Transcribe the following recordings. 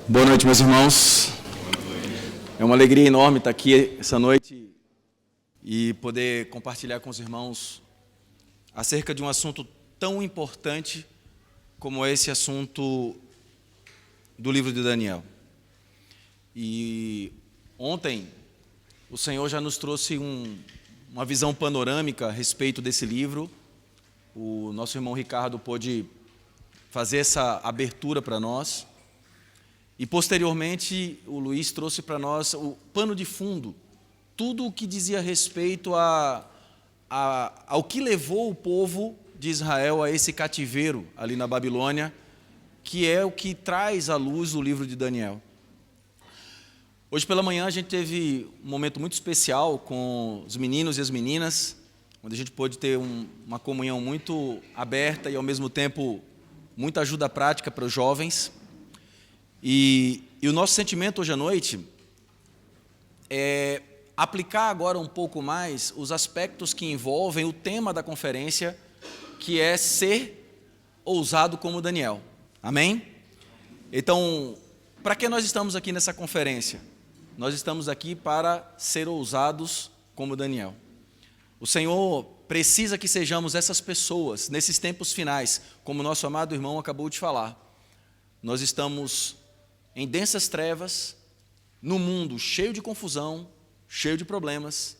Boa noite, meus irmãos. É uma alegria enorme estar aqui essa noite e poder compartilhar com os irmãos acerca de um assunto tão importante como esse assunto do livro de Daniel. E ontem o Senhor já nos trouxe uma visão panorâmica a respeito desse livro. O nosso irmão Ricardo pôde fazer essa abertura para nós. E, posteriormente, o Luiz trouxe para nós o pano de fundo, tudo o que dizia respeito ao que levou o povo de Israel a esse cativeiro ali na Babilônia, que é o que traz à luz o livro de Daniel. Hoje pela manhã a gente teve um momento muito especial com os meninos e as meninas, onde a gente pôde ter uma comunhão muito aberta e, ao mesmo tempo, muita ajuda prática para os jovens. E o nosso sentimento hoje à noite é aplicar agora um pouco mais os aspectos que envolvem o tema da conferência, que é ser ousado como Daniel. Amém? Então, para que nós estamos aqui nessa conferência? Nós estamos aqui para ser ousados como Daniel. O Senhor precisa que sejamos essas pessoas nesses tempos finais, como nosso amado irmão acabou de falar. Nós estamos em densas trevas, no mundo cheio de confusão, cheio de problemas,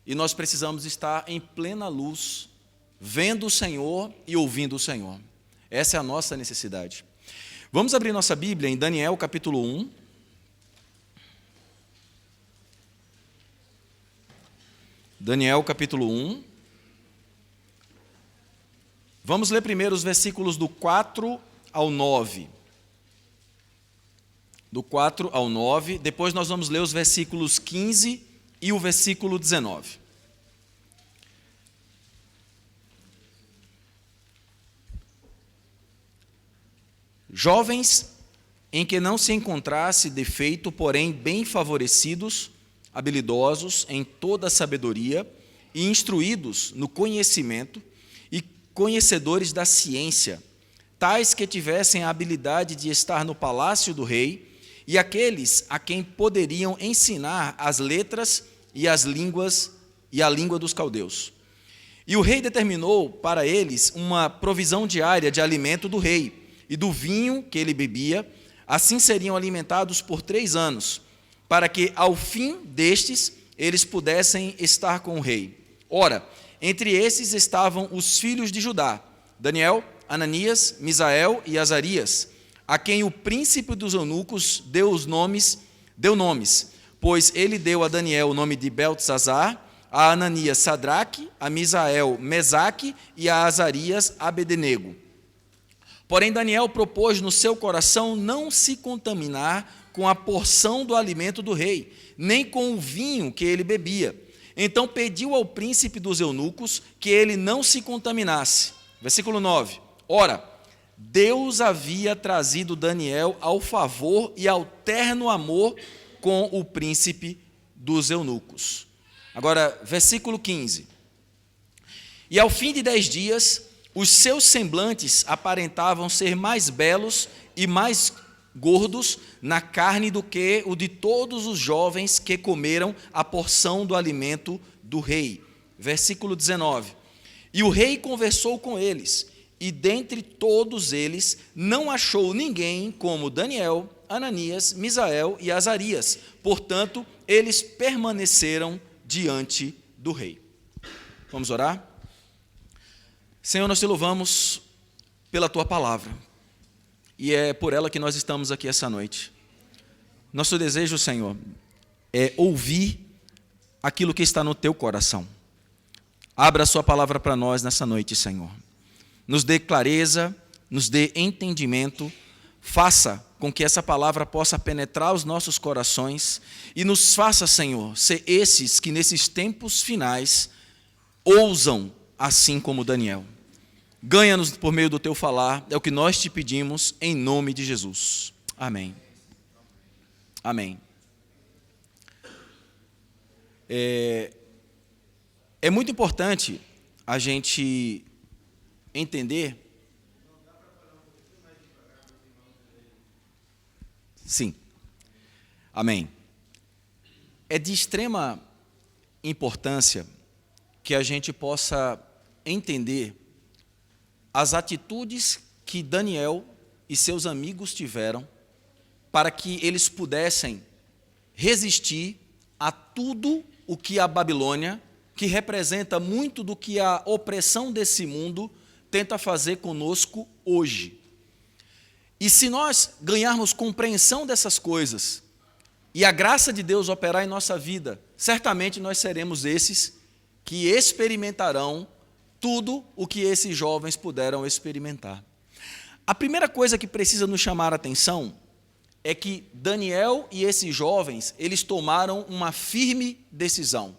e nós precisamos estar em plena luz, vendo o Senhor e ouvindo o Senhor. Essa é a nossa necessidade. Vamos abrir nossa Bíblia em Daniel capítulo 1. Daniel capítulo 1. Vamos ler primeiro os versículos do 4 ao 9. Do 4 ao 9, depois nós vamos ler os versículos 15 e o versículo 19. Jovens em que não se encontrasse defeito, porém bem favorecidos, habilidosos em toda a sabedoria e instruídos no conhecimento e conhecedores da ciência, tais que tivessem a habilidade de estar no palácio do rei, e aqueles a quem poderiam ensinar as letras e as línguas e a língua dos caldeus. E o rei determinou para eles uma provisão diária de alimento do rei e do vinho que ele bebia, assim seriam alimentados por 3 anos, para que ao fim destes eles pudessem estar com o rei. Ora, entre esses estavam os filhos de Judá, Daniel, Ananias, Misael e Azarias, a quem o príncipe dos eunucos deu nomes, pois ele deu a Daniel o nome de Beltesazar, a Ananias Sadraque, a Misael Mesaque e a Azarias Abednego. Porém Daniel propôs no seu coração não se contaminar com a porção do alimento do rei, nem com o vinho que ele bebia. Então pediu ao príncipe dos eunucos que ele não se contaminasse. Versículo 9. Ora, Deus havia trazido Daniel ao favor e ao terno amor com o príncipe dos eunucos. Agora, versículo 15. E ao fim de 10 dias, os seus semblantes aparentavam ser mais belos e mais gordos na carne do que o de todos os jovens que comeram a porção do alimento do rei. Versículo 19. E o rei conversou com eles, e dentre todos eles não achou ninguém como Daniel, Ananias, Misael e Azarias. Portanto, eles permaneceram diante do rei. Vamos orar? Senhor, nós te louvamos pela tua palavra, e é por ela que nós estamos aqui essa noite. Nosso desejo, Senhor, é ouvir aquilo que está no teu coração. Abra a sua palavra para nós nessa noite, Senhor. Nos dê clareza, nos dê entendimento, faça com que essa palavra possa penetrar os nossos corações e nos faça, Senhor, ser esses que nesses tempos finais ousam assim como Daniel. Ganha-nos por meio do teu falar, é o que nós te pedimos em nome de Jesus. Amém. Amém. É muito importante a gente entender Sim. Amém. É de extrema importância que a gente possa entender as atitudes que Daniel e seus amigos tiveram para que eles pudessem resistir a tudo o que a Babilônia, que representa muito do que a opressão desse mundo tenta fazer conosco hoje. E se nós ganharmos compreensão dessas coisas e a graça de Deus operar em nossa vida, certamente nós seremos esses que experimentarão tudo o que esses jovens puderam experimentar. A primeira coisa que precisa nos chamar a atenção é que Daniel e esses jovens, eles tomaram uma firme decisão: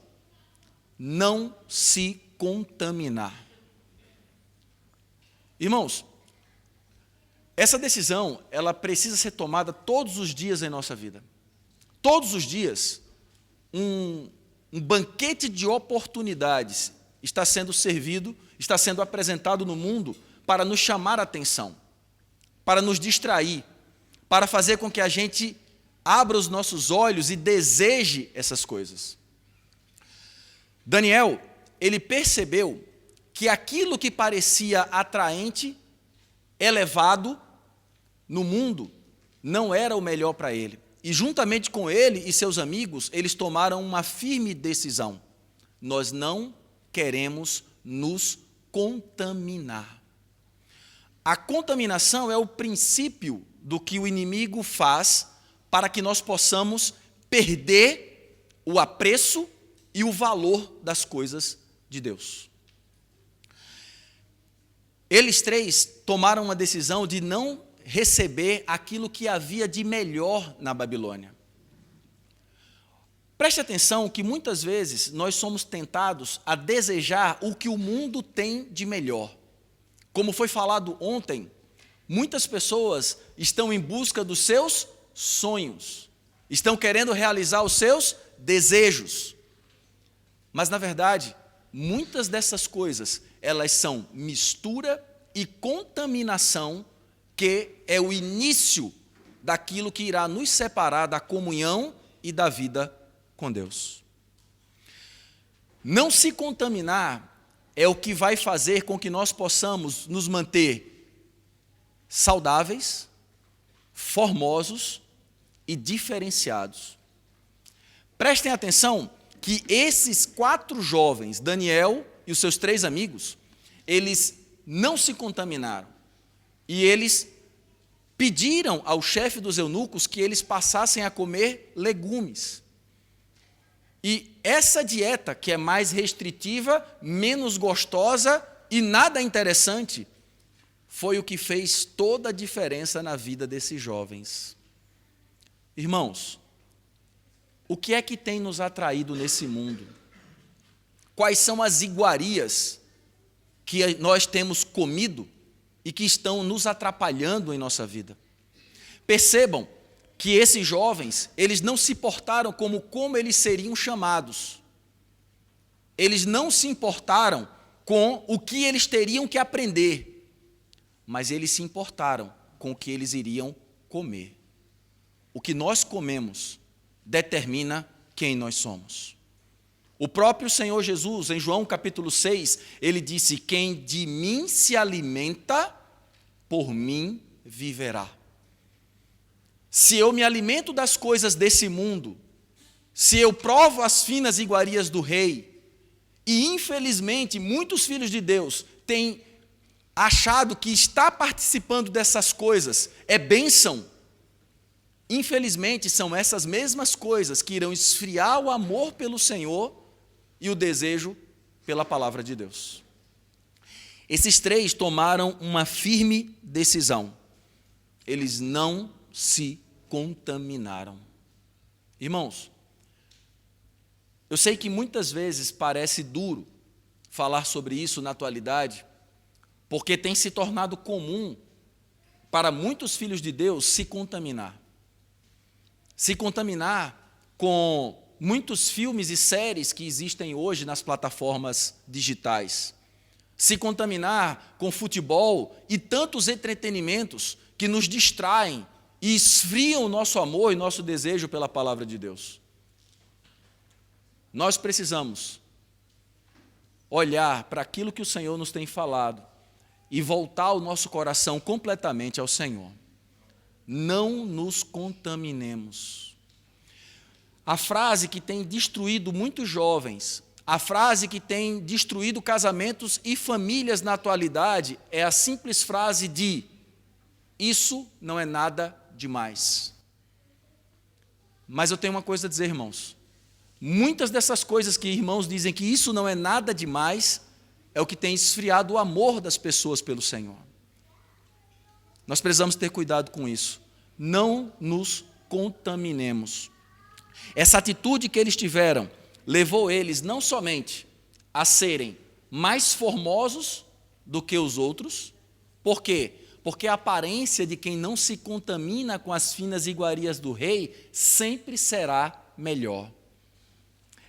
não se contaminar. Irmãos, essa decisão, ela precisa ser tomada todos os dias em nossa vida. Todos os dias, um banquete de oportunidades está sendo servido, está sendo apresentado no mundo para nos chamar a atenção, para nos distrair, para fazer com que a gente abra os nossos olhos e deseje essas coisas. Daniel, ele percebeu que aquilo que parecia atraente, elevado no mundo, não era o melhor para ele. E juntamente com ele e seus amigos, eles tomaram uma firme decisão: nós não queremos nos contaminar. A contaminação é o princípio do que o inimigo faz para que nós possamos perder o apreço e o valor das coisas de Deus. Eles três tomaram uma decisão de não receber aquilo que havia de melhor na Babilônia. Preste atenção que muitas vezes nós somos tentados a desejar o que o mundo tem de melhor. Como foi falado ontem, muitas pessoas estão em busca dos seus sonhos, estão querendo realizar os seus desejos. Mas, na verdade, muitas dessas coisas, elas são mistura e contaminação, que é o início daquilo que irá nos separar da comunhão e da vida com Deus. Não se contaminar é o que vai fazer com que nós possamos nos manter saudáveis, formosos e diferenciados. Prestem atenção que esses 4 jovens, Daniel e os seus 3 amigos, eles não se contaminaram. E eles pediram ao chefe dos eunucos que eles passassem a comer legumes. E essa dieta, que é mais restritiva, menos gostosa e nada interessante, foi o que fez toda a diferença na vida desses jovens. Irmãos, o que é que tem nos atraído nesse mundo? Quais são as iguarias que nós temos comido e que estão nos atrapalhando em nossa vida? Percebam que esses jovens, eles não se portaram como eles seriam chamados. Eles não se importaram com o que eles teriam que aprender, mas eles se importaram com o que eles iriam comer. O que nós comemos determina quem nós somos. O próprio Senhor Jesus, em João capítulo 6, ele disse: quem de mim se alimenta, por mim viverá. Se eu me alimento das coisas desse mundo, se eu provo as finas iguarias do rei, e infelizmente muitos filhos de Deus têm achado que estar participando dessas coisas é bênção, infelizmente são essas mesmas coisas que irão esfriar o amor pelo Senhor e o desejo pela palavra de Deus. Esses 3 tomaram uma firme decisão. Eles não se contaminaram. Irmãos, eu sei que muitas vezes parece duro falar sobre isso na atualidade, porque tem se tornado comum para muitos filhos de Deus se contaminar. Se contaminar com muitos filmes e séries que existem hoje nas plataformas digitais. Se contaminar com futebol e tantos entretenimentos que nos distraem e esfriam o nosso amor e nosso desejo pela palavra de Deus. Nós precisamos olhar para aquilo que o Senhor nos tem falado e voltar o nosso coração completamente ao Senhor. Não nos contaminemos. A frase que tem destruído muitos jovens, a frase que tem destruído casamentos e famílias na atualidade é a simples frase de: isso não é nada demais. Mas eu tenho uma coisa a dizer, irmãos. Muitas dessas coisas que irmãos dizem que isso não é nada demais, é o que tem esfriado o amor das pessoas pelo Senhor. Nós precisamos ter cuidado com isso. Não nos contaminemos. Essa atitude que eles tiveram levou eles não somente a serem mais formosos do que os outros. Por quê? Porque a aparência de quem não se contamina com as finas iguarias do rei sempre será melhor.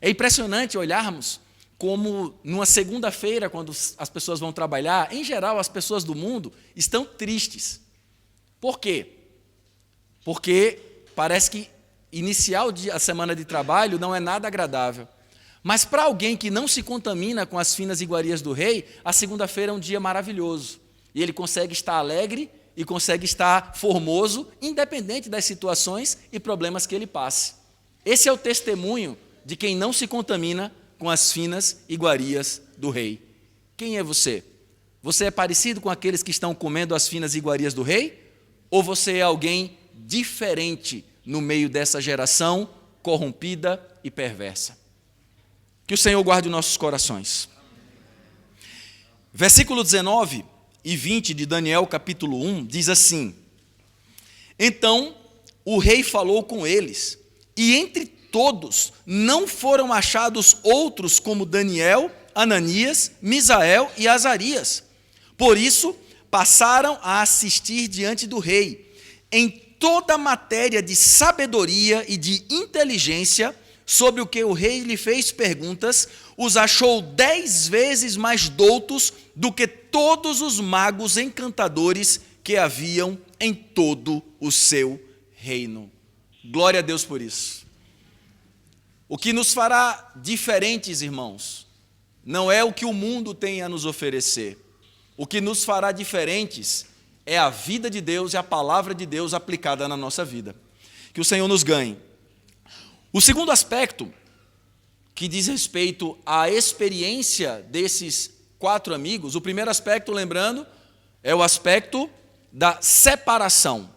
É impressionante olharmos como numa segunda-feira, quando as pessoas vão trabalhar, em geral as pessoas do mundo estão tristes. Por quê? Porque parece que iniciar a semana de trabalho não é nada agradável. Mas para alguém que não se contamina com as finas iguarias do rei, a segunda-feira é um dia maravilhoso. E ele consegue estar alegre e consegue estar formoso, independente das situações e problemas que ele passe. Esse é o testemunho de quem não se contamina com as finas iguarias do rei. Quem é você? Você é parecido com aqueles que estão comendo as finas iguarias do rei? Ou você é alguém diferente no meio dessa geração corrompida e perversa? Que o Senhor guarde nossos corações. Versículo 19 e 20 de Daniel, capítulo 1, diz assim: Então o rei falou com eles, e entre todos não foram achados outros como Daniel, Ananias, Misael e Azarias. Por isso, passaram a assistir diante do rei. Em toda matéria de sabedoria e de inteligência, sobre o que o rei lhe fez perguntas, os achou 10 vezes mais doutos do que todos os magos encantadores que haviam em todo o seu reino. Glória a Deus por isso. O que nos fará diferentes, irmãos, não é o que o mundo tem a nos oferecer. O que nos fará diferentes é a vida de Deus e a palavra de Deus aplicada na nossa vida. Que o Senhor nos ganhe. O segundo aspecto, que diz respeito à experiência desses 4 amigos, o primeiro aspecto, lembrando, é o aspecto da separação.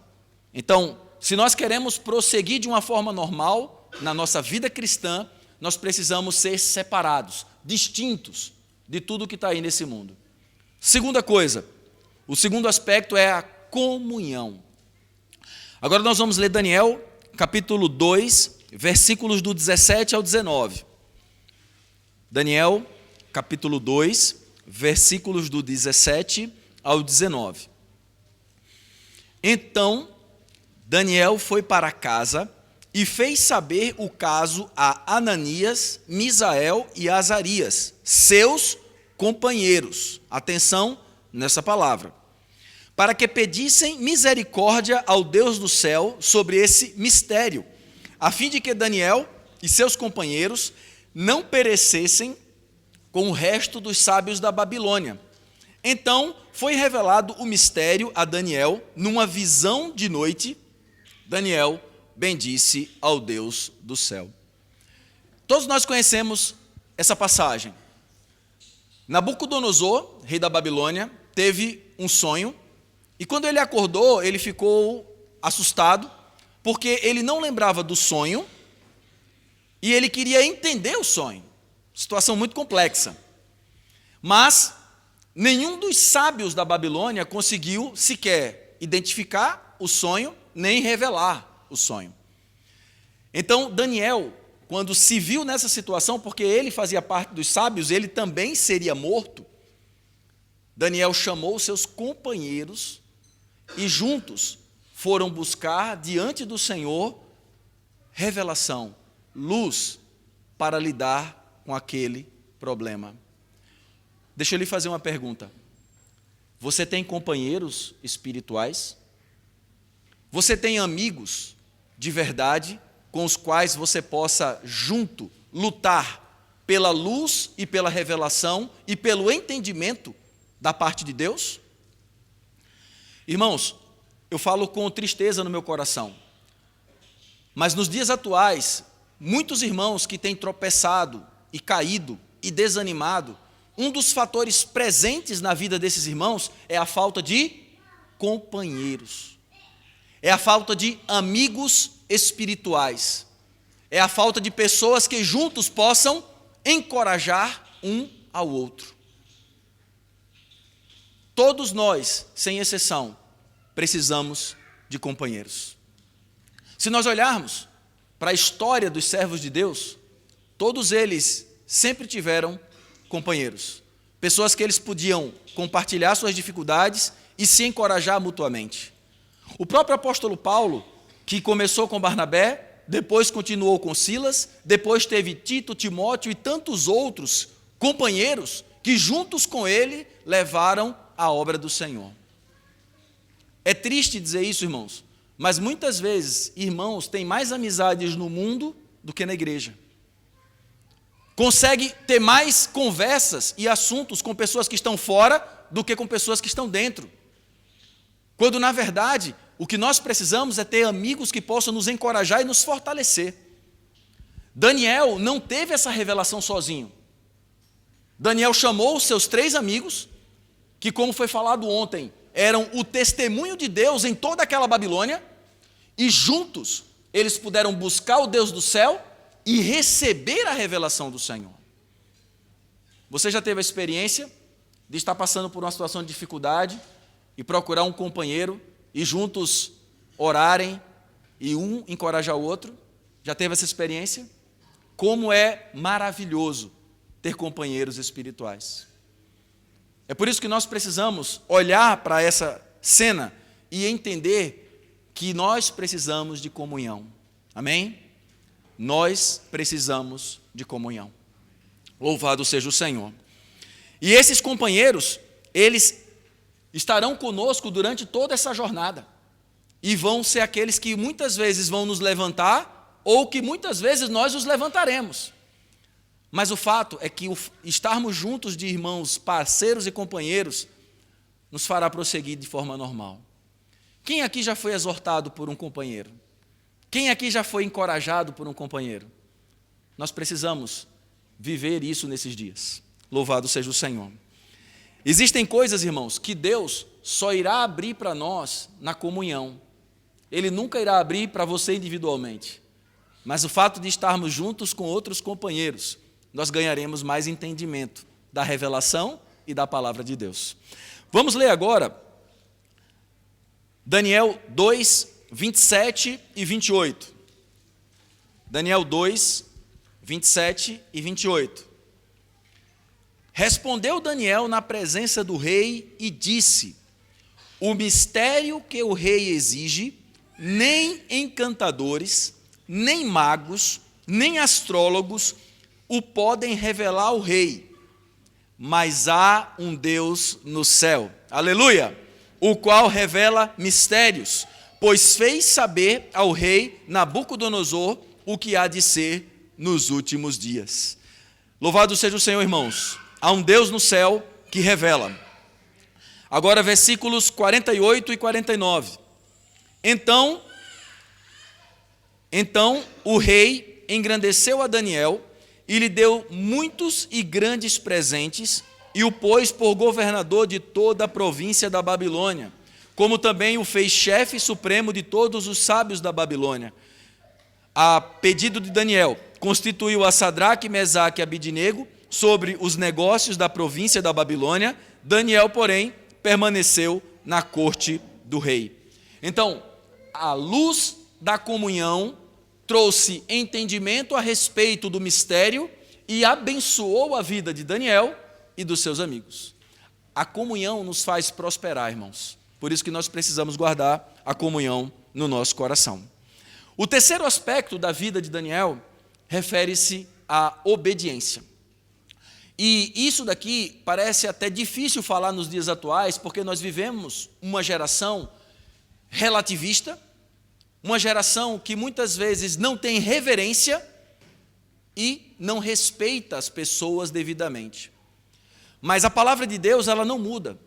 Então, se nós queremos prosseguir de uma forma normal na nossa vida cristã, nós precisamos ser separados, distintos de tudo que está aí nesse mundo. Segunda coisa, o segundo aspecto é a comunhão. Agora nós vamos ler Daniel, capítulo 2, versículos do 17 ao 19. Daniel, capítulo 2, versículos do 17 ao 19. Então, Daniel foi para casa e fez saber o caso a Ananias, Misael e Azarias, seus companheiros. Atenção nessa palavra. Para que pedissem misericórdia ao Deus do céu sobre esse mistério, a fim de que Daniel e seus companheiros não perecessem com o resto dos sábios da Babilônia. Então foi revelado o mistério a Daniel numa visão de noite. Daniel bendisse ao Deus do céu. Todos nós conhecemos essa passagem. Nabucodonosor, rei da Babilônia, teve um sonho, e quando ele acordou, ele ficou assustado, porque ele não lembrava do sonho, e ele queria entender o sonho. Situação muito complexa. Mas nenhum dos sábios da Babilônia conseguiu sequer identificar o sonho, nem revelar o sonho. Então, Daniel, quando se viu nessa situação, porque ele fazia parte dos sábios, ele também seria morto, Daniel chamou seus companheiros e juntos foram buscar diante do Senhor revelação, luz para lidar com aquele problema. Deixa eu lhe fazer uma pergunta. Você tem companheiros espirituais? Você tem amigos de verdade com os quais você possa, junto, lutar pela luz e pela revelação e pelo entendimento da parte de Deus? Irmãos, eu falo com tristeza no meu coração, mas nos dias atuais, muitos irmãos que têm tropeçado e caído e desanimado, um dos fatores presentes na vida desses irmãos é a falta de companheiros, é a falta de amigos espirituais, é a falta de pessoas que juntos possam encorajar um ao outro. Todos nós, sem exceção, precisamos de companheiros. Se nós olharmos para a história dos servos de Deus, todos eles sempre tiveram companheiros, pessoas que eles podiam compartilhar suas dificuldades e se encorajar mutuamente. O próprio apóstolo Paulo, que começou com Barnabé, depois continuou com Silas, depois teve Tito, Timóteo e tantos outros companheiros que juntos com ele levaram a obra do Senhor. É triste dizer isso, irmãos, mas muitas vezes irmãos têm mais amizades no mundo do que na igreja. Consegue ter mais conversas e assuntos com pessoas que estão fora do que com pessoas que estão dentro. Quando, na verdade, o que nós precisamos é ter amigos que possam nos encorajar e nos fortalecer. Daniel não teve essa revelação sozinho. Daniel chamou os seus 3 amigos, que, como foi falado ontem, eram o testemunho de Deus em toda aquela Babilônia, e juntos eles puderam buscar o Deus do céu e receber a revelação do Senhor. Você já teve a experiência de estar passando por uma situação de dificuldade e procurar um companheiro e juntos orarem e um encorajar o outro? Já teve essa experiência? Como é maravilhoso ter companheiros espirituais. É por isso que nós precisamos olhar para essa cena e entender que nós precisamos de comunhão. Amém? Nós precisamos de comunhão. Louvado seja o Senhor. E esses companheiros, eles estarão conosco durante toda essa jornada. E vão ser aqueles que muitas vezes vão nos levantar, ou que muitas vezes nós os levantaremos. Mas o fato é que estarmos juntos de irmãos, parceiros e companheiros, nos fará prosseguir de forma normal. Quem aqui já foi exortado por um companheiro? Quem aqui já foi encorajado por um companheiro? Nós precisamos viver isso nesses dias. Louvado seja o Senhor. Existem coisas, irmãos, que Deus só irá abrir para nós na comunhão. Ele nunca irá abrir para você individualmente. Mas o fato de estarmos juntos com outros companheiros, nós ganharemos mais entendimento da revelação e da palavra de Deus. Vamos ler agora Daniel 2, 27 e 28. Daniel 2, 27 e 28. Respondeu Daniel na presença do rei e disse: o mistério que o rei exige, nem encantadores, nem magos, nem astrólogos o podem revelar ao rei, mas há um Deus no céu, aleluia, o qual revela mistérios, pois fez saber ao rei Nabucodonosor o que há de ser nos últimos dias. Louvado seja o Senhor, irmãos. Há um Deus no céu que revela. Agora, versículos 48 e 49. Então o rei engrandeceu a Daniel e lhe deu muitos e grandes presentes e o pôs por governador de toda a província da Babilônia, como também o fez chefe supremo de todos os sábios da Babilônia. A pedido de Daniel, constituiu a Sadraque, Mesaque e Abidnego sobre os negócios da província da Babilônia. Daniel, porém, permaneceu na corte do rei. Então, a luz da comunhão trouxe entendimento a respeito do mistério e abençoou a vida de Daniel e dos seus amigos. A comunhão nos faz prosperar, irmãos. Por isso que nós precisamos guardar a comunhão no nosso coração. O terceiro aspecto da vida de Daniel refere-se à obediência. E isso daqui parece até difícil falar nos dias atuais, porque nós vivemos uma geração relativista, uma geração que muitas vezes não tem reverência e não respeita as pessoas devidamente. Mas a palavra de Deus, ela não muda.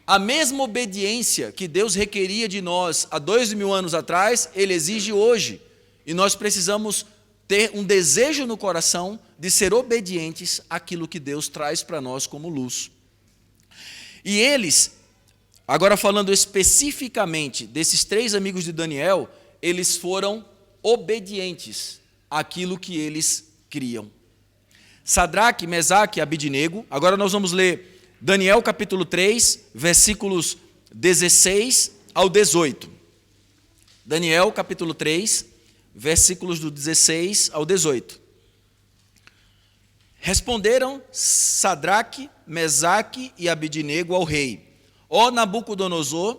A mesma obediência que Deus requeria de nós há 2000 anos atrás, Ele exige hoje. E nós precisamos ter um desejo no coração de ser obedientes àquilo que Deus traz para nós como luz. E eles, agora falando especificamente desses 3 amigos de Daniel, eles foram obedientes àquilo que eles criam. Sadraque, Mesaque e Abidnego. Agora nós vamos ler Daniel capítulo 3, versículos 16 ao 18. Daniel capítulo 3, versículos do 16 ao 18. Responderam Sadraque, Mesaque e Abidnego ao rei: ó Nabucodonosor,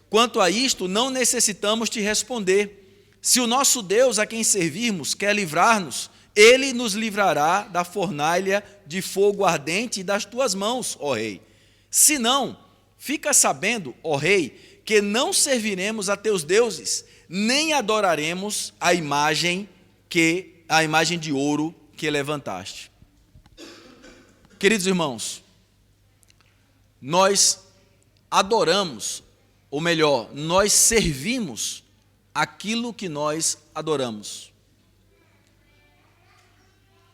quanto a isto não necessitamos te responder. Se o nosso Deus a quem servirmos quer livrar-nos, Ele nos livrará da fornalha de fogo ardente das tuas mãos, ó rei. Se não, fica sabendo, ó rei, que não serviremos a teus deuses, nem adoraremos a imagem de ouro que levantaste. Queridos irmãos, nós adoramos, ou melhor, nós servimos aquilo que nós adoramos.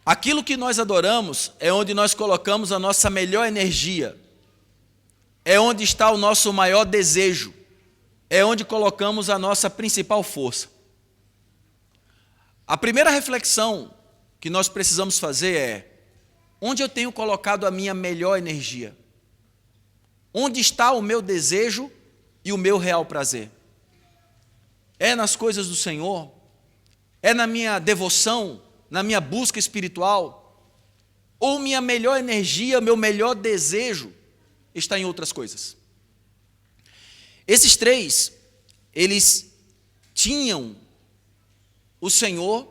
Aquilo que nós adoramos é onde nós colocamos a nossa melhor energia, é onde está o nosso maior desejo, é onde colocamos a nossa principal força. A primeira reflexão que nós precisamos fazer é: onde eu tenho colocado a minha melhor energia? Onde está o meu desejo e o meu real prazer? É nas coisas do Senhor? É na minha devoção, na minha busca espiritual? Ou minha melhor energia, meu melhor desejo está em outras coisas? Esses 3, eles tinham o Senhor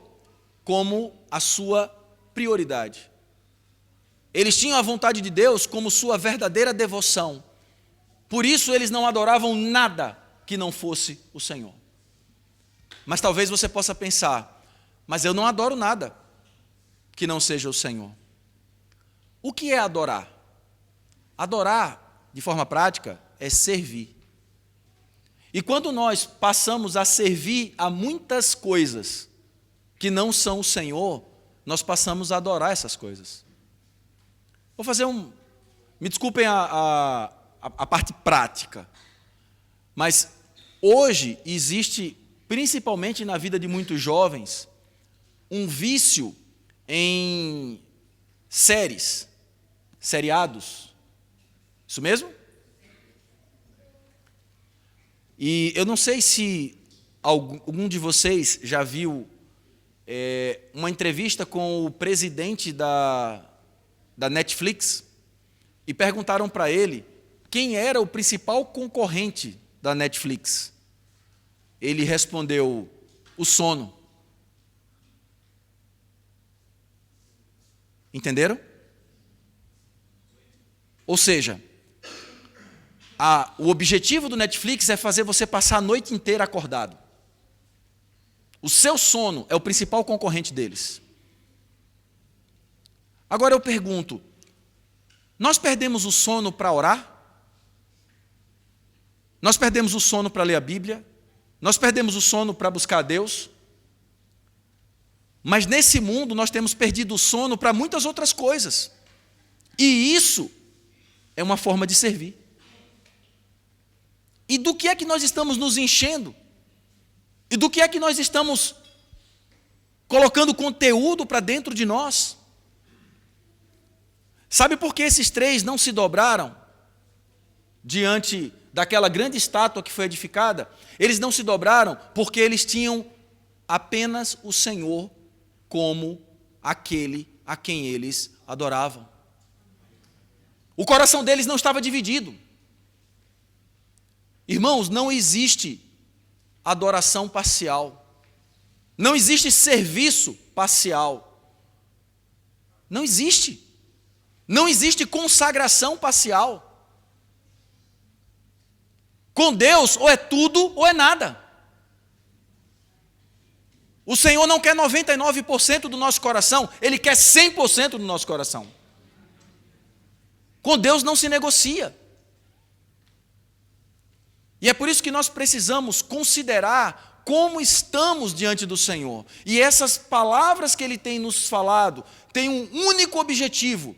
como a sua prioridade. Eles tinham a vontade de Deus como sua verdadeira devoção. Por isso eles não adoravam nada que não fosse o Senhor. Mas talvez você possa pensar: mas eu não adoro nada que não seja o Senhor. O que é adorar? Adorar, de forma prática, é servir. E quando nós passamos a servir a muitas coisas que não são o Senhor, nós passamos a adorar essas coisas. Vou fazer me desculpem a parte prática, mas hoje existe, principalmente na vida de muitos jovens, um vício em seriados. Isso mesmo? E eu não sei se algum de vocês já viu uma entrevista com o presidente da Netflix, e perguntaram para ele quem era o principal concorrente da Netflix. Ele respondeu: o sono. Entenderam? Ou seja, o objetivo do Netflix é fazer você passar a noite inteira acordado. O seu sono é o principal concorrente deles. Agora eu pergunto: nós perdemos o sono para orar? Nós perdemos o sono para ler a Bíblia? Nós perdemos o sono para buscar a Deus? Mas nesse mundo nós temos perdido o sono para muitas outras coisas. E isso é uma forma de servir. E do que é que nós estamos nos enchendo? E do que é que nós estamos colocando conteúdo para dentro de nós? Sabe por que esses 3 não se dobraram diante daquela grande estátua que foi edificada? Eles não se dobraram porque eles tinham apenas o Senhor como aquele a quem eles adoravam. O coração deles não estava dividido. Irmãos, não existe adoração parcial. Não existe serviço parcial. Não existe. Não existe consagração parcial. Com Deus, ou é tudo ou é nada. O Senhor não quer 99% do nosso coração, Ele quer 100% do nosso coração. Com Deus não se negocia. E é por isso que nós precisamos considerar como estamos diante do Senhor. E essas palavras que Ele tem nos falado têm um único objetivo,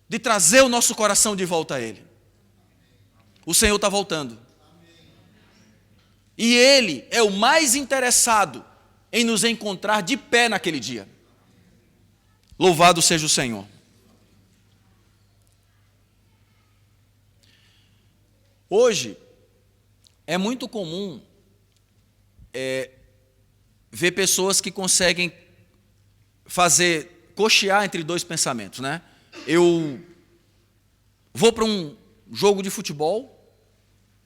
de trazer o nosso coração de volta a Ele. O Senhor está voltando. E Ele é o mais interessado em nos encontrar de pé naquele dia. Louvado seja o Senhor. Hoje, é muito comum ver pessoas que conseguem cochear entre dois pensamentos, né? Eu vou para um jogo de futebol,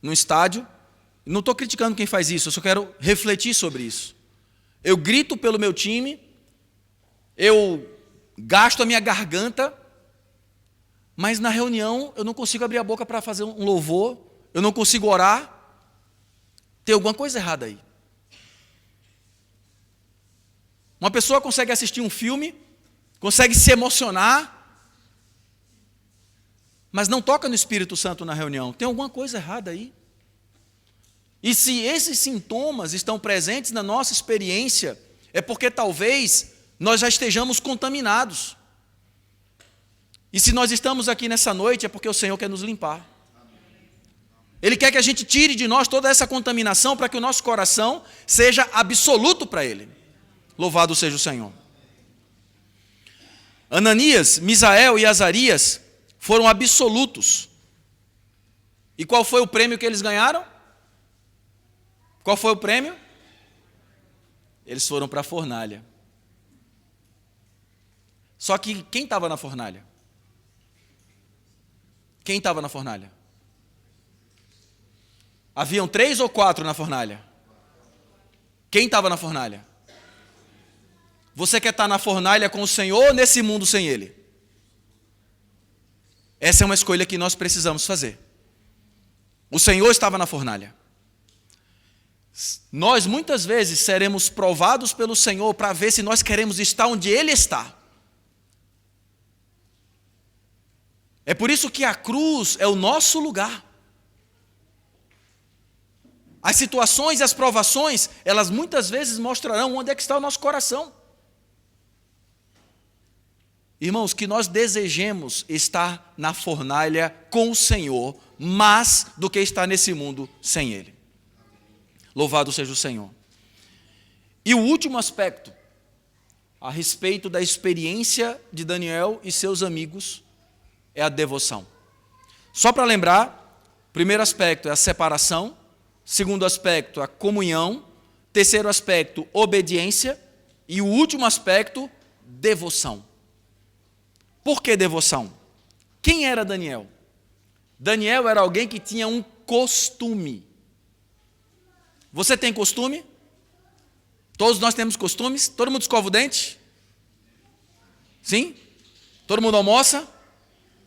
num estádio, não estou criticando quem faz isso, eu só quero refletir sobre isso. Eu grito pelo meu time, eu gasto a minha garganta, mas na reunião eu não consigo abrir a boca para fazer um louvor, eu não consigo orar. Tem alguma coisa errada aí. Uma pessoa consegue assistir um filme, consegue se emocionar, mas não toca no Espírito Santo na reunião. Tem alguma coisa errada aí. E se esses sintomas estão presentes na nossa experiência, é porque talvez nós já estejamos contaminados. E se nós estamos aqui nessa noite, é porque o Senhor quer nos limpar. Ele quer que a gente tire de nós toda essa contaminação para que o nosso coração seja absoluto para Ele. Louvado seja o Senhor. Ananias, Misael e Azarias foram absolutos. E qual foi o prêmio que eles ganharam? Qual foi o prêmio? Eles foram para a fornalha. Só que quem estava na fornalha? Quem estava na fornalha? Haviam 3 ou 4 na fornalha? Quem estava na fornalha? Você quer estar na fornalha com o Senhor ou nesse mundo sem Ele? Essa é uma escolha que nós precisamos fazer. O Senhor estava na fornalha. Nós muitas vezes seremos provados pelo Senhor para ver se nós queremos estar onde Ele está. É por isso que a cruz é o nosso lugar. As situações e as provações, elas muitas vezes mostrarão onde é que está o nosso coração. Irmãos, que nós desejemos estar na fornalha com o Senhor, mais do que estar nesse mundo sem Ele. Louvado seja o Senhor. E o último aspecto, a respeito da experiência de Daniel e seus amigos, é a devoção. Só para lembrar, o primeiro aspecto é a separação, segundo aspecto, a comunhão, terceiro aspecto, obediência, e o último aspecto, devoção. Por que devoção? Quem era Daniel? Daniel era alguém que tinha um costume. Você tem costume? Todos nós temos costumes? Todo mundo escova o dente? Sim? Todo mundo almoça?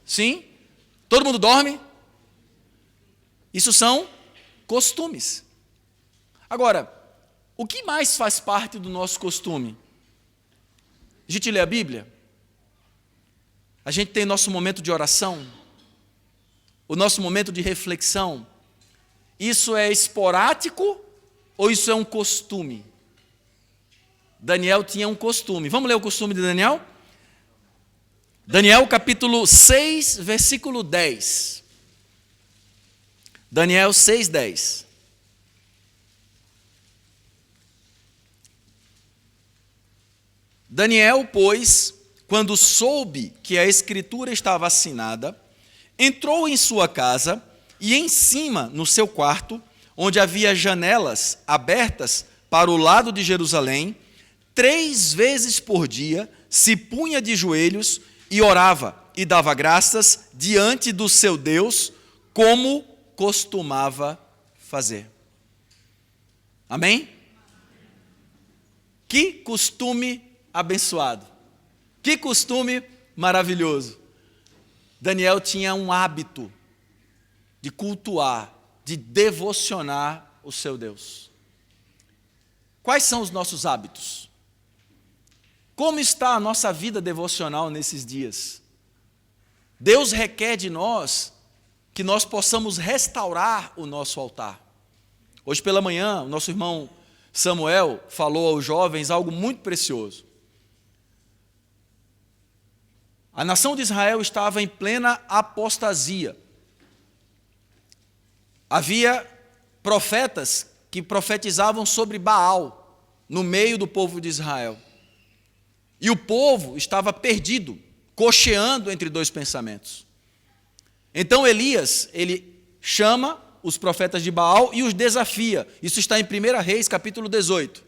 Sim? Todo mundo dorme? Isso são costumes. Agora, o que mais faz parte do nosso costume? A gente lê a Bíblia? A gente tem nosso momento de oração? O nosso momento de reflexão? Isso é esporádico ou isso é um costume? Daniel tinha um costume. Vamos ler o costume de Daniel? Daniel capítulo 6, versículo 10. Daniel 6, 10. Daniel, pois, quando soube que a escritura estava assinada, entrou em sua casa e em cima, no seu quarto, onde havia janelas abertas para o lado de Jerusalém, 3 vezes por dia se punha de joelhos e orava e dava graças diante do seu Deus, como costumava fazer. Amém? Que costume abençoado. Que costume maravilhoso. Daniel tinha um hábito de cultuar, de devocionar o seu Deus. quais são os nossos hábitos? Como está a nossa vida devocional nesses dias? Deus requer de nós que nós possamos restaurar o nosso altar. Hoje pela manhã, o nosso irmão Samuel falou aos jovens algo muito precioso. A nação de Israel estava em plena apostasia. Havia profetas que profetizavam sobre Baal no meio do povo de Israel. E o povo estava perdido, cocheando entre dois pensamentos. Então Elias, ele chama os profetas de Baal e os desafia. Isso está em 1 Reis, capítulo 18.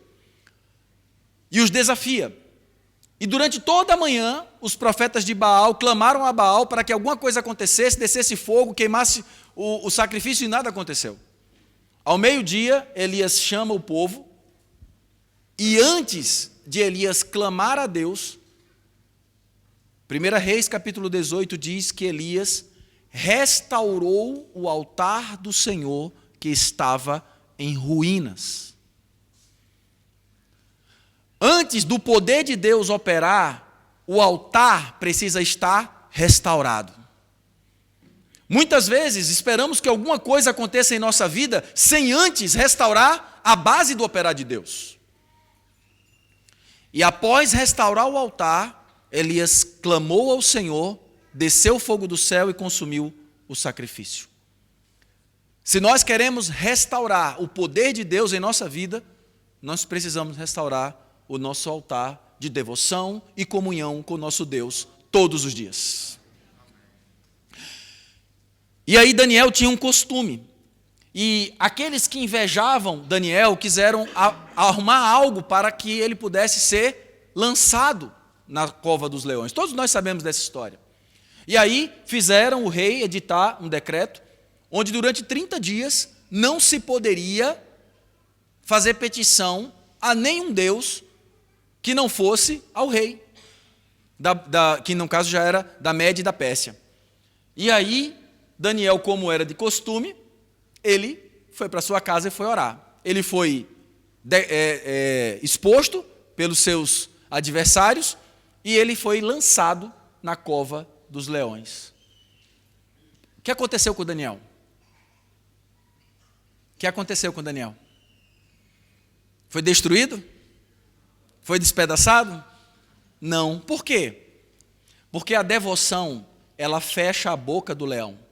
E os desafia. E durante toda a manhã, os profetas de Baal clamaram a Baal para que alguma coisa acontecesse, descesse fogo, queimasse o sacrifício, e nada aconteceu. Ao meio-dia, Elias chama o povo, e antes de Elias clamar a Deus, 1 Reis capítulo 18 diz que Elias restaurou o altar do Senhor que estava em ruínas. Antes do poder de Deus operar, o altar precisa estar restaurado. Muitas vezes esperamos que alguma coisa aconteça em nossa vida sem antes restaurar a base do operar de Deus. E após restaurar o altar, Elias clamou ao Senhor, desceu o fogo do céu e consumiu o sacrifício. Se nós queremos restaurar o poder de Deus em nossa vida, nós precisamos restaurar o nosso altar de devoção e comunhão com o nosso Deus todos os dias. E aí Daniel tinha um costume, e aqueles que invejavam Daniel quiseram arrumar algo para que ele pudesse ser lançado na cova dos leões. Todos nós sabemos dessa história. E aí fizeram o rei editar um decreto, onde durante 30 dias não se poderia fazer petição a nenhum deus que não fosse ao rei, que no caso já era da Média e da Pérsia. E aí Daniel, como era de costume, ele foi para sua casa e foi orar. Ele foi exposto pelos seus adversários e ele foi lançado na cova dos leões. O que aconteceu com Daniel? O que aconteceu com Daniel? Foi destruído? Foi despedaçado? Não. Por quê? Porque a devoção, ela fecha a boca do leão.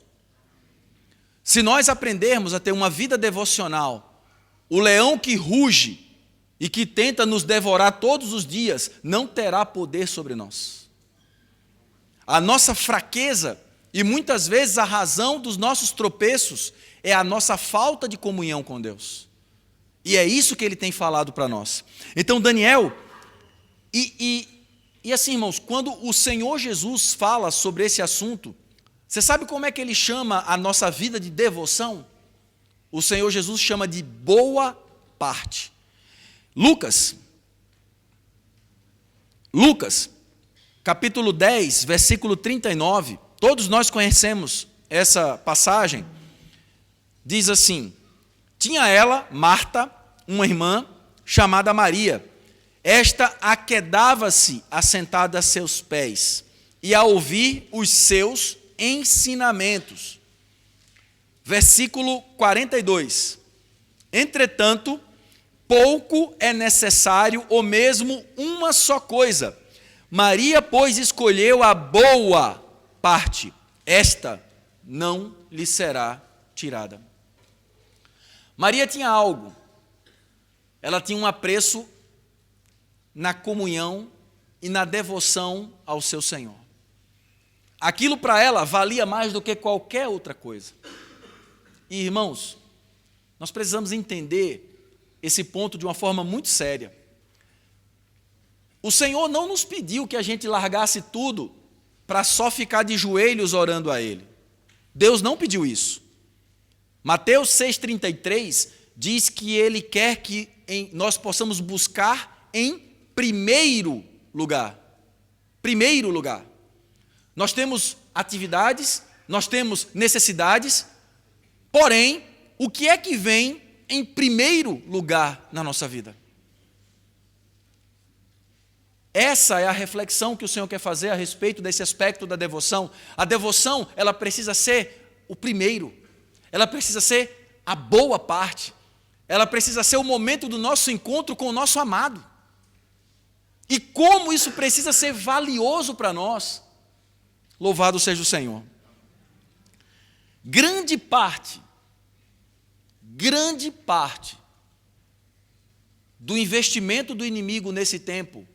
Se nós aprendermos a ter uma vida devocional, o leão que ruge e que tenta nos devorar todos os dias, não terá poder sobre nós. A nossa fraqueza e muitas vezes a razão dos nossos tropeços é a nossa falta de comunhão com Deus. E é isso que ele tem falado para nós. Então Daniel, e assim, irmãos, quando o Senhor Jesus fala sobre esse assunto, você sabe como é que ele chama a nossa vida de devoção? O Senhor Jesus chama de boa parte. Lucas, capítulo 10, versículo 39, todos nós conhecemos essa passagem, diz assim: tinha ela, Marta, uma irmã, chamada Maria. Esta aquedava-se assentada a seus pés, e a ouvir os seus ensinamentos. Versículo 42. Entretanto, pouco é necessário, ou mesmo uma só coisa. Maria, pois, escolheu a boa parte. Esta não lhe será tirada. Maria tinha algo. Ela tinha um apreço na comunhão e na devoção ao seu Senhor. Aquilo para ela valia mais do que qualquer outra coisa. E, irmãos, nós precisamos entender esse ponto de uma forma muito séria. O Senhor não nos pediu que a gente largasse tudo para só ficar de joelhos orando a Ele. Deus não pediu isso. Mateus 6,33 diz que Ele quer que nós possamos buscar em primeiro lugar. Primeiro lugar. Nós temos atividades, nós temos necessidades, porém, o que é que vem em primeiro lugar na nossa vida? Essa é a reflexão que o Senhor quer fazer a respeito desse aspecto da devoção. A devoção, ela precisa ser o primeiro, ela precisa ser a boa parte, ela precisa ser o momento do nosso encontro com o nosso amado. E como isso precisa ser valioso para nós. Louvado seja o Senhor. Grande parte do investimento do inimigo nesse tempo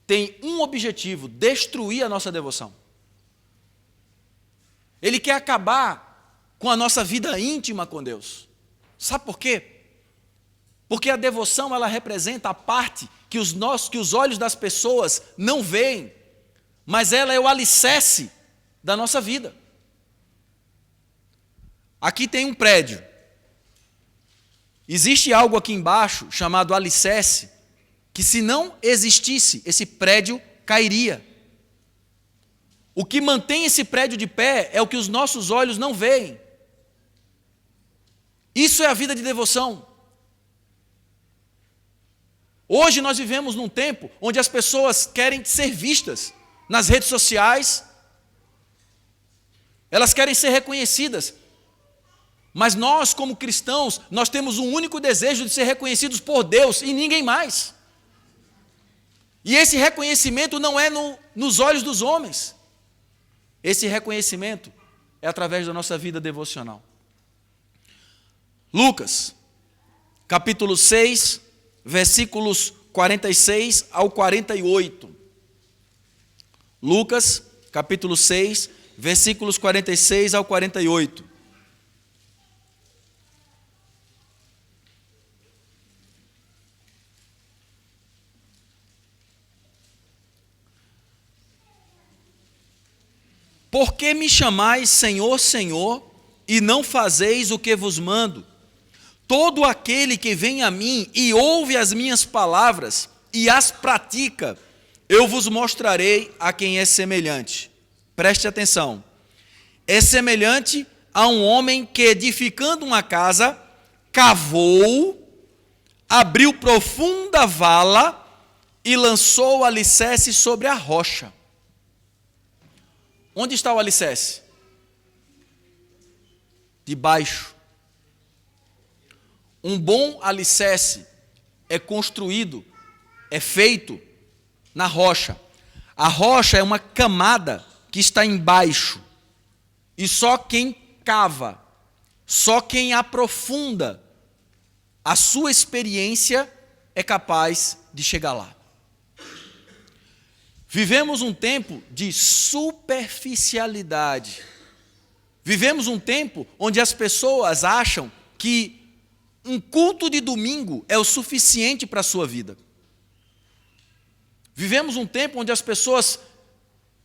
tem um objetivo: destruir a nossa devoção. Ele quer acabar com a nossa vida íntima com Deus. Sabe por quê? Porque a devoção, ela representa a parte que os olhos das pessoas não veem, mas ela é o alicerce da nossa vida. Aqui tem um prédio. Existe algo aqui embaixo chamado alicerce, que se não existisse, esse prédio cairia. O que mantém esse prédio de pé é o que os nossos olhos não veem. Isso é a vida de devoção. Hoje nós vivemos num tempo onde as pessoas querem ser vistas nas redes sociais, elas querem ser reconhecidas, mas nós, como cristãos, nós temos um único desejo de ser reconhecidos por Deus e ninguém mais. E esse reconhecimento não é nos olhos dos homens, esse reconhecimento é através da nossa vida devocional. Lucas, capítulo 6, versículos 46 ao 48. Lucas, capítulo 6, versículos 46 ao 48. Por que me chamais Senhor, Senhor, e não fazeis o que vos mando? Todo aquele que vem a mim e ouve as minhas palavras e as pratica, eu vos mostrarei a quem é semelhante. Preste atenção. É semelhante a um homem que, edificando uma casa, cavou, abriu profunda vala e lançou o alicerce sobre a rocha. Onde está o alicerce? Debaixo. Um bom alicerce é construído, é feito na rocha. A rocha é uma camada que está embaixo. E só quem cava, só quem aprofunda a sua experiência é capaz de chegar lá. Vivemos um tempo de superficialidade. Vivemos um tempo onde as pessoas acham que um culto de domingo é o suficiente para a sua vida. Vivemos um tempo onde as pessoas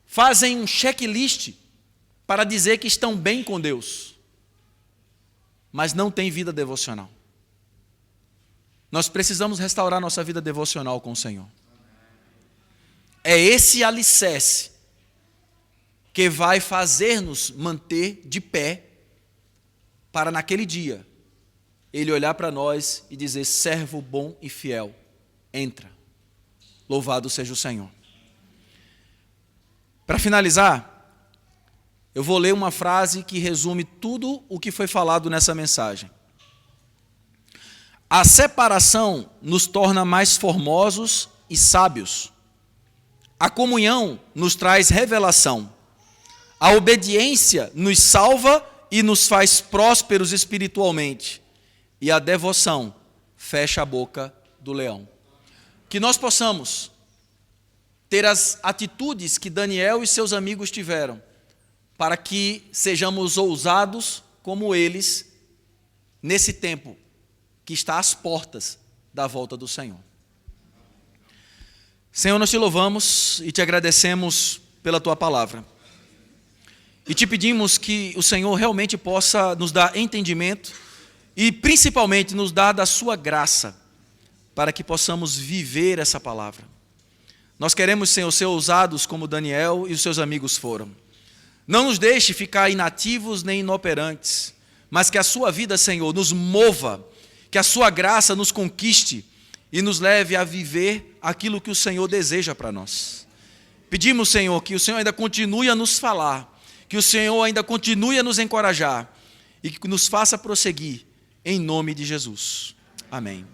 fazem um checklist para dizer que estão bem com Deus, mas não têm vida devocional. Nós precisamos restaurar nossa vida devocional com o Senhor. É esse alicerce que vai fazer-nos manter de pé para naquele dia Ele olhar para nós e dizer: servo bom e fiel, entra. Louvado seja o Senhor. Para finalizar, eu vou ler uma frase que resume tudo o que foi falado nessa mensagem. A separação nos torna mais formosos e sábios. A comunhão nos traz revelação. A obediência nos salva e nos faz prósperos espiritualmente. E a devoção fecha a boca do leão. Que nós possamos ter as atitudes que Daniel e seus amigos tiveram, para que sejamos ousados como eles, nesse tempo que está às portas da volta do Senhor. Senhor, nós te louvamos e te agradecemos pela tua palavra. E te pedimos que o Senhor realmente possa nos dar entendimento e principalmente nos dar da sua graça, para que possamos viver essa palavra. Nós queremos, Senhor, ser ousados como Daniel e os seus amigos foram. Não nos deixe ficar inativos nem inoperantes, mas que a sua vida, Senhor, nos mova, que a sua graça nos conquiste e nos leve a viver aquilo que o Senhor deseja para nós. Pedimos, Senhor, que o Senhor ainda continue a nos falar, que o Senhor ainda continue a nos encorajar e que nos faça prosseguir, em nome de Jesus. Amém.